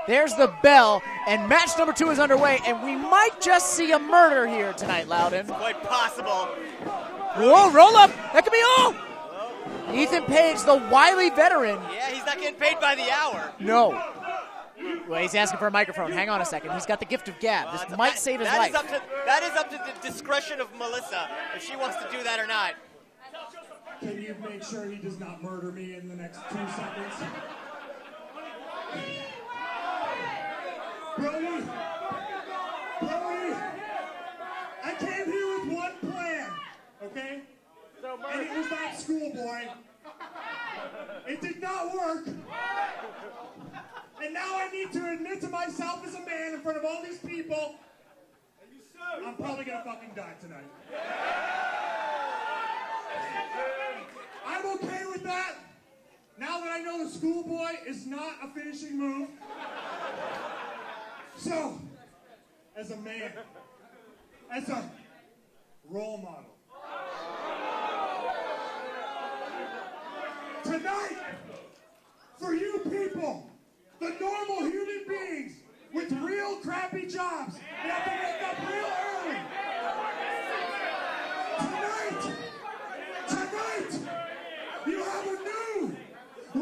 There's the bell, and match number 2 is underway, and we might just see a murder here tonight, Loudon. It's quite possible. Whoa, roll up. That could be all. Ethan Page, the wily veteran. Yeah, he's not getting paid by the hour. No. Well, he's asking for a microphone. Hang on a second. He's got the gift of gab. This might save his life. That is up to the discretion of Melissa, if she wants to do that or not. Can you make sure he does not murder me in the next 2 seconds? Brody, I came here with one plan, okay? And it was not schoolboy. It did not work. And now I need to admit to myself as a man in front of all these people, I'm probably gonna fucking die tonight. I'm okay with that. Now that I know the schoolboy is not a finishing move. So, as a man, as a role model, tonight, for you people, the normal human beings with real crappy jobs that have to wake up real early. Tonight, you have a new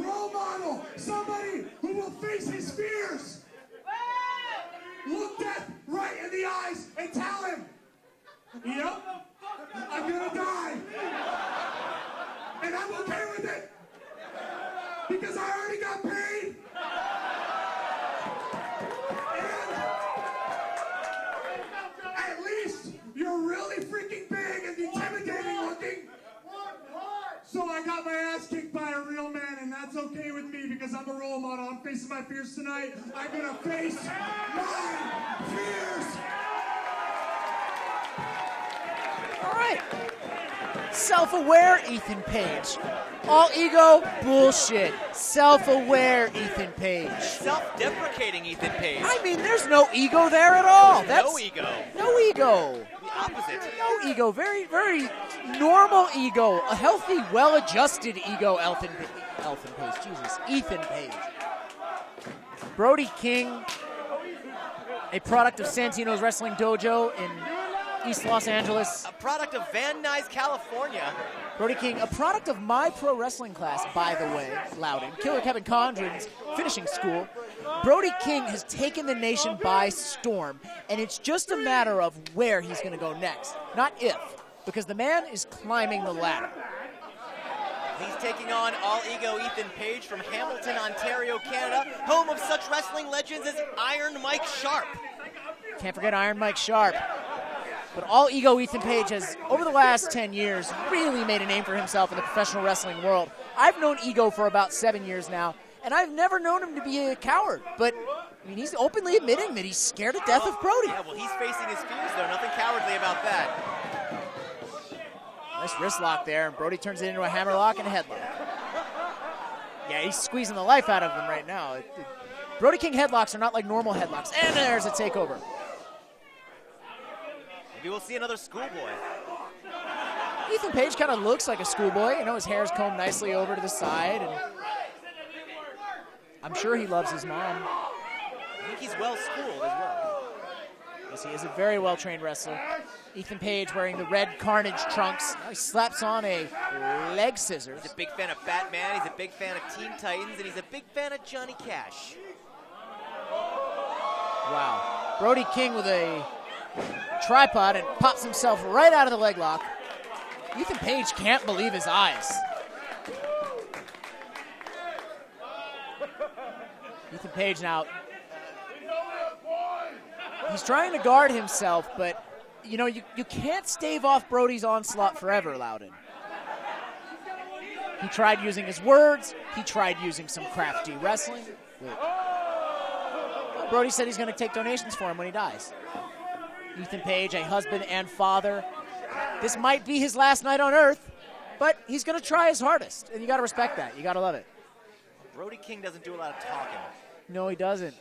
role model, somebody who will face his fears. Look death right in the eyes and tell him, yep, I'm gonna die. And I'm okay with it. Because I already got paid. And at least you're really freaking big and intimidating looking. So I got my ass kicked by a real man, and that's okay with me because I'm a role model. I'm facing my fears tonight. I'm gonna face my fears. All right. Self-aware Ethan Page. All ego, bullshit. Self-aware Ethan Page. Self-deprecating Ethan Page. I mean, there's no ego there at all. No ego. No ego. The opposite. No ego. Very, very normal ego. A healthy, well-adjusted ego, Ethan Page. Jesus. Ethan Page. Brody King, a product of Santino's Wrestling Dojo in East Los Angeles. A product of Van Nuys, California. Brody King, a product of my pro wrestling class, by the way, Loudon. Killer Kevin Condren's finishing school. Brody King has taken the nation by storm, and it's just a matter of where he's going to go next, not if, because the man is climbing the ladder. He's taking on all-ego Ethan Page from Hamilton, Ontario, Canada, home of such wrestling legends as Iron Mike Sharp. Can't forget Iron Mike Sharp. But all-ego Ethan Page has, over the last 10 years, really made a name for himself in the professional wrestling world. I've known Ego for about 7 years now, and I've never known him to be a coward. But, I mean, he's openly admitting that he's scared to death of Brody. Yeah, well, he's facing his fears, though. Nothing cowardly about that. Nice wrist lock there, and Brody turns it into a hammerlock and a headlock. Yeah, he's squeezing the life out of him right now. Brody King headlocks are not like normal headlocks. And there's a takeover. Maybe we'll see another schoolboy. Ethan Page kind of looks like a schoolboy. You know, his hair's combed nicely over to the side, and I'm sure he loves his mom. I think he's well-schooled as well. Yes, he is a very well-trained wrestler. Ethan Page wearing the red Carnage trunks. Now he slaps on a leg scissors. He's a big fan of Batman, he's a big fan of Teen Titans, and he's a big fan of Johnny Cash. Wow. Brody King with a tripod and pops himself right out of the leg lock. Ethan Page can't believe his eyes. Ethan Page now, he's trying to guard himself, but you know, you can't stave off Brody's onslaught forever, Loudon. He tried using his words. He tried using some crafty wrestling. Brody said he's going to take donations for him when he dies. Ethan Page, a husband and father. This might be his last night on Earth, but he's going to try his hardest, and you got to respect that. You got to love it. Brody King doesn't do a lot of talking. No, he doesn't.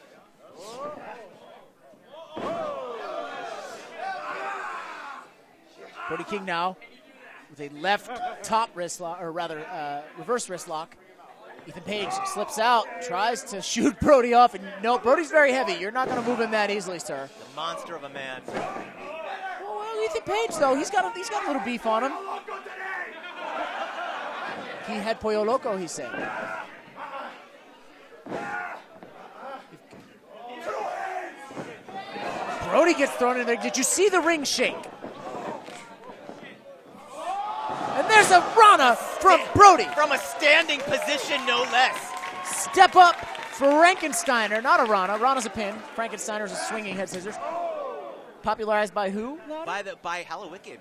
Brody King now with a left top wrist lock, or rather reverse wrist lock. Ethan Page slips out, tries to shoot Brody off, and no, Brody's very heavy. You're not going to move him that easily, sir. The monster of a man. Well, Ethan Page, though, he's got a little beef on him. He had Pollo Loco, he said. Brody gets thrown in there. Did you see the ring shake? And there's a Rana from Brody. From a standing position, no less. Step up for Frankensteiner. Not a Rana. Rana's a pin. Frankensteiner's a swinging head scissors. Popularized by who? By Hallow Wicked.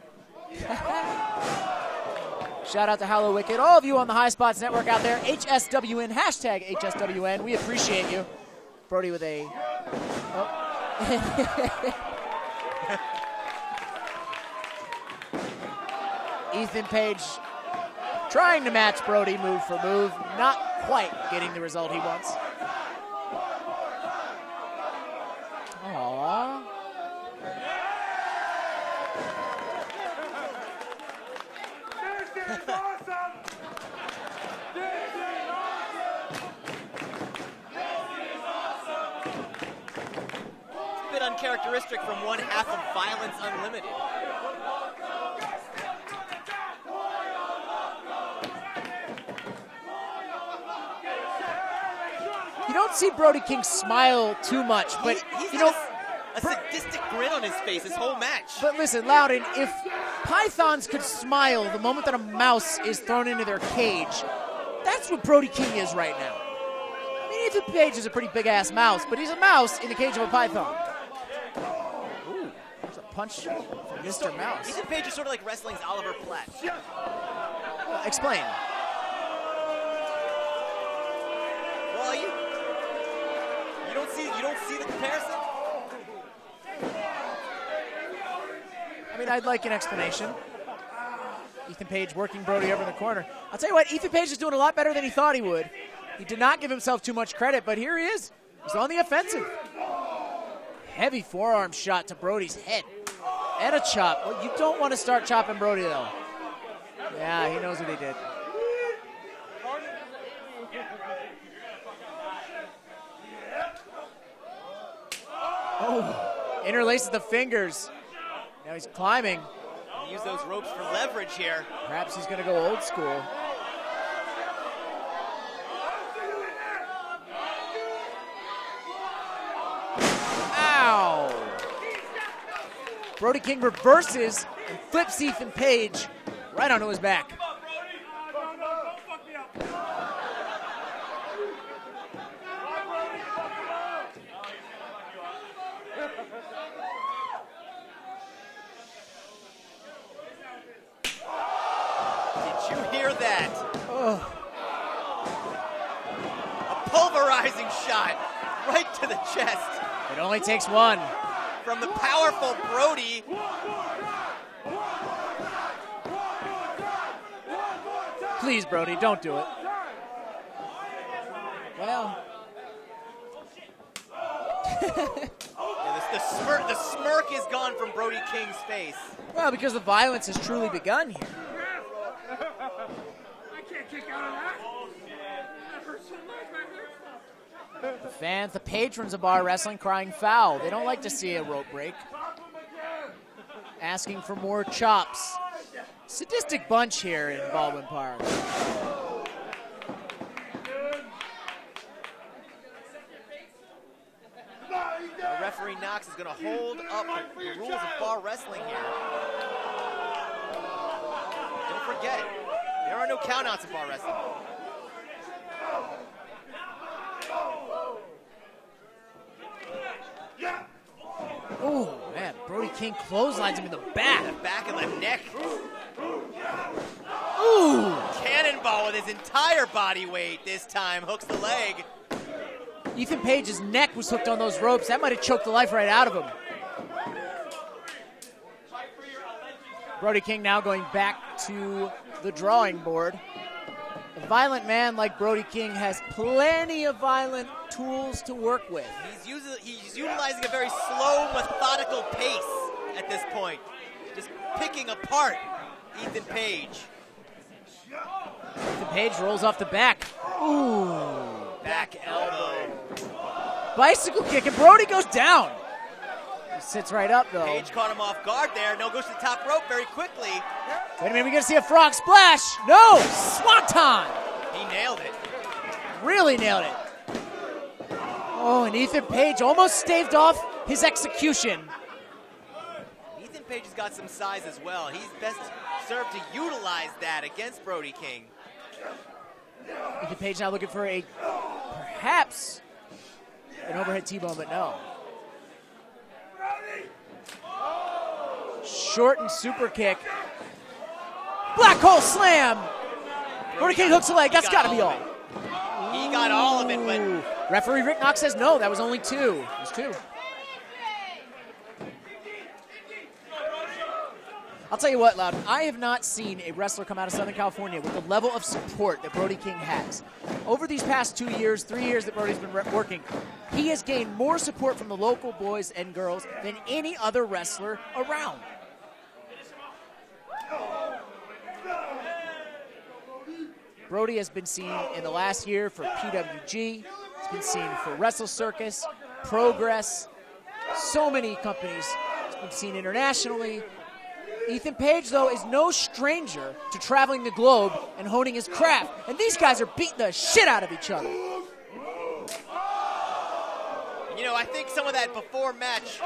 Shout out to Hallow Wicked. All of you on the High Spots Network out there. HSWN. Hashtag HSWN. We appreciate you. Brody with a... Oh. Ethan Page trying to match Brody move for move. Not quite getting the result he wants. Aww. A bit uncharacteristic from one half of Violence Unlimited. You don't see Brody King smile too much, but he's you know, a sadistic grin on his face his whole match. But listen, Loudon, if pythons could smile the moment that a mouse is thrown into their cage, that's what Brody King is right now. I mean, Ethan Page is a pretty big-ass mouse, but he's a mouse in the cage of a python. Ooh, there's a punch from Mr. Mouse. Ethan Page is sort of like wrestling's Oliver Platt. Explain. Well, you don't see the comparison? I mean, I'd like an explanation. Ethan Page working Brody over in the corner. I'll tell you what, Ethan Page is doing a lot better than he thought he would. He did not give himself too much credit, but here he is. He's on the offensive. Heavy forearm shot to Brody's head. And a chop. Well, you don't want to start chopping Brody, though. Yeah, he knows what he did. Oh, interlaces the fingers. Now he's climbing. Use those ropes for leverage here. Perhaps he's going to go old school. Ow! Brody King reverses and flips Ethan Page right onto his back. A pulverizing shot right to the chest. It only takes one. From the powerful Brody. Please, Brody, don't do it. Well. Yeah, the smirk is gone from Brody King's face. Well, because the violence has truly begun here. The fans, the patrons of bar wrestling crying foul. They don't like to see a rope break. Asking for more chops. Sadistic bunch here in Baldwin Park. Referee Knox is going to hold up the rules of bar wrestling here. Don't forget, there are no countouts in bar wrestling. Oh, man, Brody King clotheslines him in the back. The back of the neck. Ooh! Cannonball with his entire body weight this time. Hooks the leg. Ethan Page's neck was hooked on those ropes. That might have choked the life right out of him. Brody King now going back to the drawing board. A violent man like Brody King has plenty of violent tools to work with. He's utilizing a very slow, methodical pace at this point. Just picking apart Ethan Page. Ethan Page rolls off the back. Ooh. Back elbow. Bicycle kick, and Brody goes down. He sits right up, though. Page caught him off guard there. No, goes to the top rope very quickly. Wait a minute, we gonna see a frog splash. No, swanton. He nailed it. Really nailed it. Oh, and Ethan Page almost staved off his execution. Ethan Page has got some size as well. He's best served to utilize that against Brody King. Ethan Page now looking for a, perhaps, an overhead T-bone, but no. Short and super kick. Black hole slam. Brody King hooks a leg. That's got to be all. He got all of it, but Ooh. Referee Rick Knox says no. That was only 2. It was 2. I'll tell you what, Loudon, I have not seen a wrestler come out of Southern California with the level of support that Brody King has. Over these past 2 years, 3 years that Brody's been working, he has gained more support from the local boys and girls than any other wrestler around. Brody has been seen in the last year for PWG. He's been seen for Wrestle Circus, Progress, so many companies. He's been seen internationally. Ethan Page, though, is no stranger to traveling the globe and honing his craft. And these guys are beating the shit out of each other. you know, I think some of that before match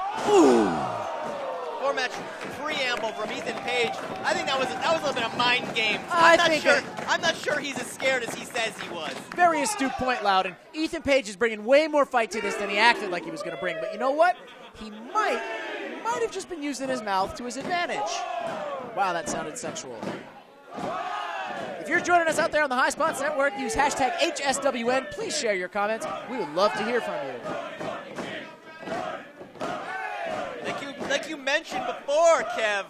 preamble from Ethan Page, I think that was a little bit of mind games. I'm not sure he's as scared as he says he was. Very astute point, Loudon. Ethan Page is bringing way more fight to this than he acted like he was going to bring. But you know what? He might have just been using his mouth to his advantage. Wow, that sounded sexual. If you're joining us out there on the High Spots Network, use hashtag HSWN. Please share your comments. We would love to hear from you. Like you mentioned before, Kev,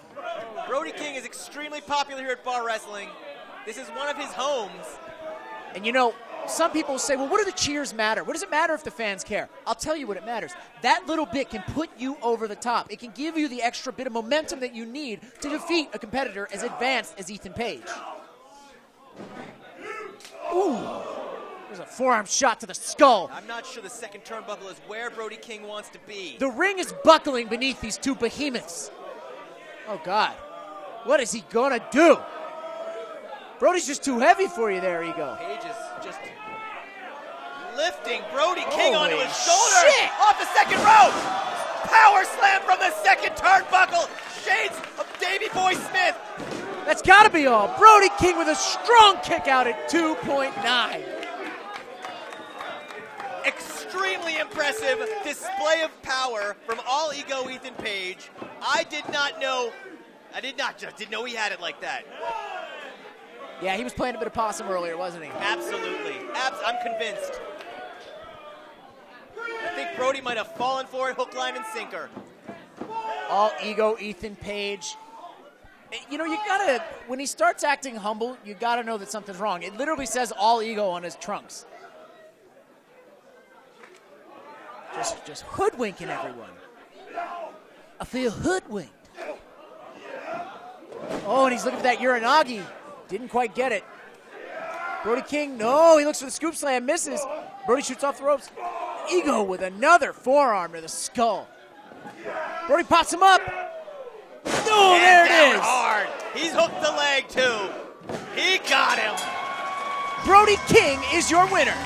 Brody King is extremely popular here at Bar Wrestling. This is one of his homes. And you know, some people say, well, what do the cheers matter? What does it matter if the fans care? I'll tell you what it matters. That little bit can put you over the top. It can give you the extra bit of momentum that you need to defeat a competitor as advanced as Ethan Page. Ooh. There's a forearm shot to the skull. I'm not sure the second turnbuckle is where Brody King wants to be. The ring is buckling beneath these two behemoths. Oh, God. What is he going to do? Brody's just too heavy for you there, Ego. Page is just lifting Brody King Holy onto his shoulder. shit. Off the second rope. Power slam from the second turnbuckle. Shades of Davey Boy Smith. That's got to be all. Brody King with a strong kick out at 2.9. Extremely impressive display of power from All Ego Ethan Page. I didn't know he had it like that. Yeah, he was playing a bit of possum earlier, wasn't he? Absolutely. I'm convinced. I think Brody might have fallen for it, hook, line, and sinker. All Ego Ethan Page. You know, you gotta, when he starts acting humble, you gotta know that something's wrong. It literally says All Ego on his trunks. Just hoodwinking everyone. I feel hoodwinked. Oh, and he's looking for that Uranagi. Didn't quite get it. Brody King, no, he looks for the scoop slam, misses. Brody shoots off the ropes. Ego with another forearm to the skull. Brody pops him up. Oh, there it is. Hard. He's hooked the leg, too. He got him. Brody King is your winner.